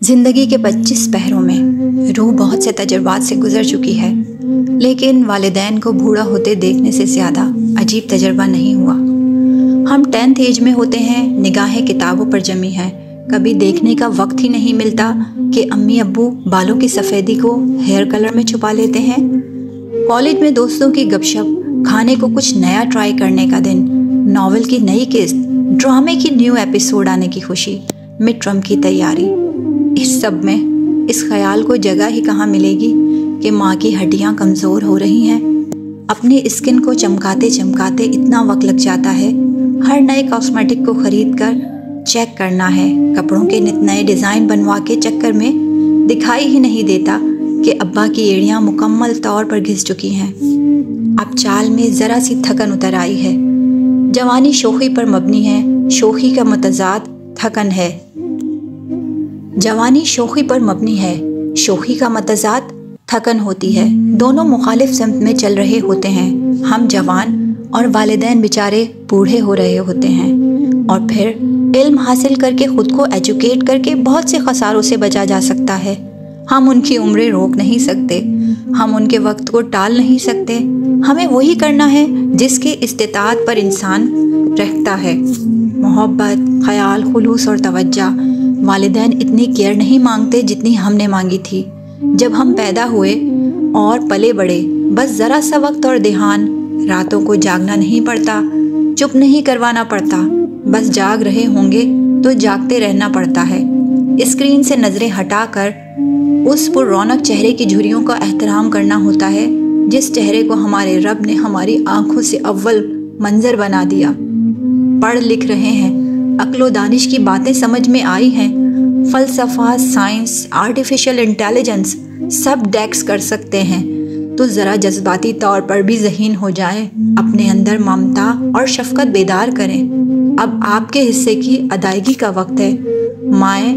ज़िंदगी के 25 पहरों में रूह बहुत से तजुर्बात से गुजर चुकी है, लेकिन वालिदैन को बूढ़ा होते देखने से ज़्यादा अजीब तजुर्बा नहीं हुआ। हम 10th एज में होते हैं, निगाहें किताबों पर जमी हैं, कभी देखने का वक्त ही नहीं मिलता कि अम्मी अब्बू बालों की सफ़ेदी को हेयर कलर में छुपा लेते हैं। कॉलेज में दोस्तों की गपशप, खाने को कुछ नया ट्राई करने का दिन, नॉवेल की नई किस्त, ड्रामे की न्यू एपिसोड आने की खुशी, मिड टर्म की तैयारी। इस सब में इस ख्याल को जगह ही कहाँ मिलेगी कि माँ की हड्डियाँ कमज़ोर हो रही हैं। अपनी स्किन को चमकाते चमकाते इतना वक्त लग जाता है, हर नए कॉस्मेटिक को ख़रीद कर चेक करना है, कपड़ों के नित नए डिज़ाइन बनवा के चक्कर में दिखाई ही नहीं देता कि अब्बा की एड़ियाँ मुकम्मल तौर पर घिस चुकी हैं। अब चाल में ज़रा सी थकन उतर आई है। जवानी शोखी पर मबनी है, शोखी का मुतज़ाद थकन है। जवानी शोखी पर मबनी है, शोखी का मतज़ाद थकन होती है। दोनों मुखालिफ सिमत में चल रहे होते हैं। हम जवान और वालिदैन बेचारे बूढ़े हो रहे होते हैं। और फिर इल्म हासिल करके ख़ुद को एजुकेट करके बहुत से खसारों से बचा जा सकता है। हम उनकी उम्रें रोक नहीं सकते, हम उनके वक्त को टाल नहीं सकते। हमें वही करना है जिसके इस्तिताअत पर इंसान रखता है। मोहब्बत, ख्याल, खुलूस और तवज्जो। वालिदैन इतनी केयर नहीं मांगते जितनी हमने मांगी थी जब हम पैदा हुए और पले बड़े। बस ज़रा सा वक्त और ध्यान। रातों को जागना नहीं पड़ता, चुप नहीं करवाना पड़ता, बस जाग रहे होंगे तो जागते रहना पड़ता है। स्क्रीन से नज़रें हटाकर उस पुररौनक चेहरे की झुर्रियों का एहतराम करना होता है जिस चेहरे को हमारे रब ने हमारी आंखों से अव्वल मंजर बना दिया। पढ़ लिख रहे हैं, अक्लो दानिश की बातें समझ में आई हैं, फ़लसफ़ा, साइंस, आर्टिफिशियल इंटेलिजेंस सब डेक्स कर सकते हैं, तो ज़रा जज्बाती तौर पर भी ज़हीन हो जाएं, अपने अंदर ममता और शफ़क़त बेदार करें। अब आपके हिस्से की अदायगी का वक्त है। माएँ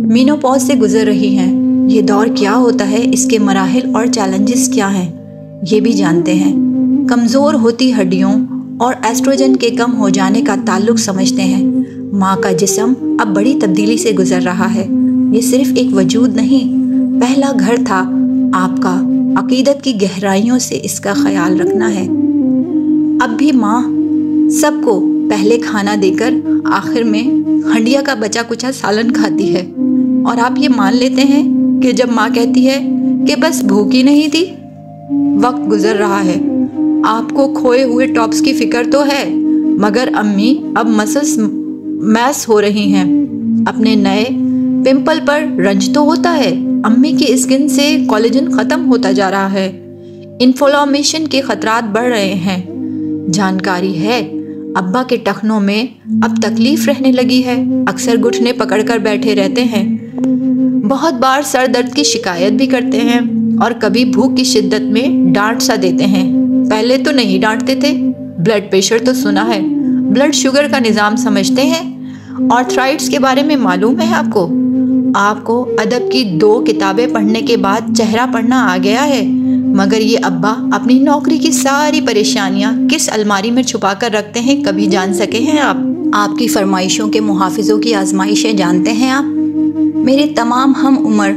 मीनोपॉज़ से गुज़र रही हैं। ये दौर क्या होता है, इसके मराहिल और चैलेंजेस क्या हैं, ये भी जानते हैं। कमज़ोर होती हड्डियों और एस्ट्रोजन के कम हो जाने का ताल्लुक़ समझते हैं। माँ का जिस्म अब बड़ी तब्दीली से गुजर रहा है। ये सिर्फ एक वजूद नहीं, पहला घर था आपका। अकीदत की गहराइयों से इसका ख्याल रखना है। अब भी माँ सबको पहले खाना देकर आखिर में हंडिया का बचा कुचा सालन खाती है। और आप ये मान लेते हैं कि जब माँ कहती है कि बस भूख ही नहीं थी। वक्त गुजर रहा है, आपको खोए हुए टॉप्स की फिक्र तो है, मगर अम्मी अब मसल्स मैस हो रही हैं। अपने नए पिंपल पर रंज तो होता है, अम्मी की स्किन से कोलेजन ख़त्म होता जा रहा है, इन्फ्लेमेशन के ख़तरात बढ़ रहे हैं। जानकारी है अब्बा के टखनों में अब तकलीफ़ रहने लगी है, अक्सर घुटने पकड़कर बैठे रहते हैं। बहुत बार सर दर्द की शिकायत भी करते हैं और कभी भूख की शिद्दत में डांट सा देते हैं। पहले तो नहीं डांटते थे। ब्लड प्रेशर तो सुना है, ब्लड शुगर का निज़ाम समझते हैं, आर्थराइटिस के बारे में मालूम है आपको अदब की 2 किताबें पढ़ने के बाद चेहरा पढ़ना आ गया है। मगर ये अब्बा अपनी नौकरी की सारी परेशानियां किस अलमारी में छुपा कर रखते हैं, कभी जान सके हैं आप? आपकी फरमाइशों के मुहाफिजों की आजमाइशें जानते हैं आप? मेरे तमाम हम उम्र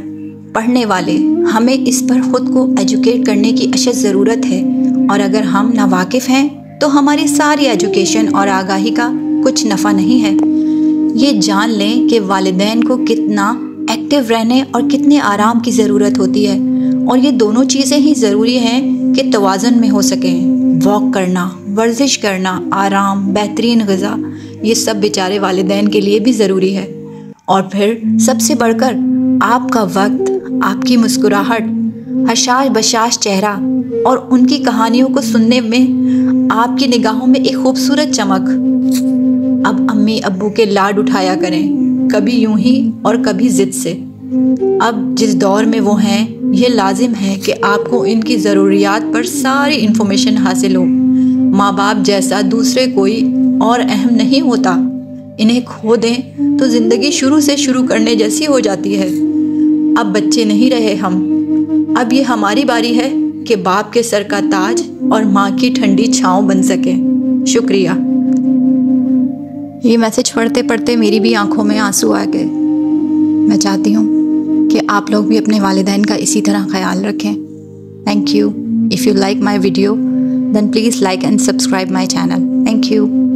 पढ़ने वाले, हमें इस पर ख़ुद को एजुकेट करने की अशद ज़रूरत है। और अगर हम नावाकिफ़ हैं तो हमारी सारी एजुकेशन और आगाही का कुछ नफ़ा नहीं है। ये जान लें कि वालिदैन को कितना एक्टिव रहने और कितने आराम की ज़रूरत होती है, और ये दोनों चीज़ें ही ज़रूरी हैं कि तवाज़ुन में हो सकें। वॉक करना, वर्जिश करना, आराम, बेहतरीन ग़िज़ा, ये सब बेचारे वालिदैन के लिए भी ज़रूरी है। और फिर सबसे बढ़कर आपका वक्त, आपकी मुस्कुराहट, हशाश बशाश चेहरा और उनकी कहानियों को सुनने में आपकी निगाहों में एक खूबसूरत चमक। अब अम्मी अब्बू के लाड उठाया करें, कभी यूं ही और कभी ज़िद से। अब जिस दौर में वो हैं, ये लाजिम है कि आपको इनकी ज़रूरियात पर सारी इन्फॉर्मेशन हासिल हो। माँ बाप जैसा दूसरे कोई और अहम नहीं होता। इन्हें खो दें तो ज़िंदगी शुरू से शुरू करने जैसी हो जाती है। अब बच्चे नहीं रहे हम, अब ये हमारी बारी है कि बाप के सर का ताज और माँ की ठंडी छाँव बन सके। शुक्रिया। ये मैसेज पढ़ते पढ़ते मेरी भी आंखों में आंसू आ गए। मैं चाहती हूँ कि आप लोग भी अपने वालिदैन का इसी तरह ख्याल रखें। Thank you. If you like my video then please like and subscribe my channel. Thank you.